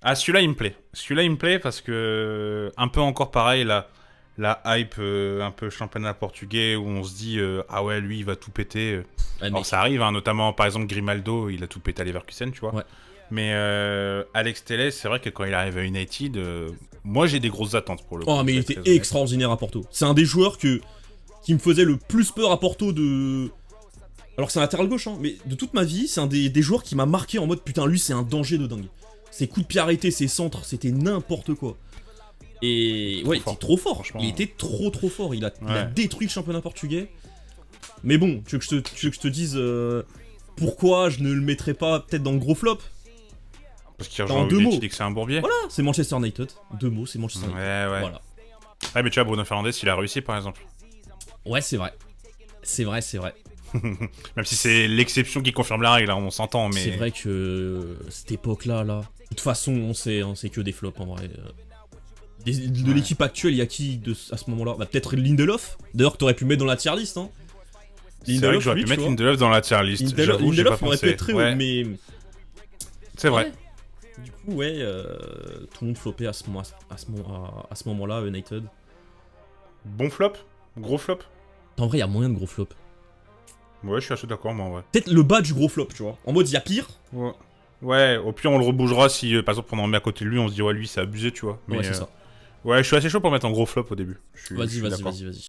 Ah, celui-là, il me plaît. Celui-là, il me plaît parce que, un peu encore pareil, la hype un peu championnat portugais où on se dit, ah ouais, lui, il va tout péter. Ouais, Alors, mec. ça arrive, hein, notamment, par exemple, Grimaldo, il a tout pété à Leverkusen, tu vois. Ouais. Mais Alex Telles, c'est vrai que quand il arrive à United, moi, j'ai des grosses attentes pour le Oh, coup, mais je il vais être était très honnête. extraordinaire à Porto. C'est un des joueurs qui me faisait le plus peur à Porto de. Alors que c'est un latéral gauche, hein, mais de toute ma vie, c'est un des joueurs qui m'a marqué en mode putain, lui, c'est un danger de dingue. Ses coups de pied arrêtés, ses centres, c'était n'importe quoi. Et ouais, Trop il était fort, trop fort. franchement. Il était trop fort. Il a Ouais. détruit le championnat portugais. Mais bon, tu veux que je te dise pourquoi je ne le mettrais pas peut-être dans le gros flop. Parce qu'il En rejoint deux mots. United et que c'est un bourbier. Voilà, c'est Manchester United. Deux mots, c'est Manchester Ouais, United. ouais. Voilà. Ouais, mais tu vois, Bruno Fernandes, il a réussi, par exemple. Ouais, c'est vrai. C'est vrai. Même si c'est l'exception qui confirme la règle, hein, on s'entend, mais... C'est vrai que cette époque-là, là. De toute façon, on sait que des flops en vrai. De Ouais. l'équipe actuelle, il y a qui à ce moment-là? Bah, peut-être Lindelof. D'ailleurs, que t'aurais pu mettre dans la tier list. Hein. C'est vrai que j'aurais oui, pu tu mettre vois. Lindelof dans la tier list. J'avoue, j'ai pas Lindelof aurait pu pensé. être très haut, Ouais, mais. c'est vrai. Ouais. Du coup, ouais, tout le monde flopait à ce moment-là, United. Bon flop. Gros flop. En vrai, il y a moyen de gros flop. Ouais, je suis assez d'accord, moi, ouais. Peut-être le bas du gros flop, tu vois. En mode, il y a pire. Ouais. Ouais, au pire, on le rebougera si, par exemple, on en met à côté de lui, on se dit, ouais, lui, c'est abusé, tu vois. Ouais, Mais c'est ça. ouais, je suis assez chaud pour mettre en gros flop au début. Je Vas-y, suis vas-y, d'accord. vas-y, vas-y.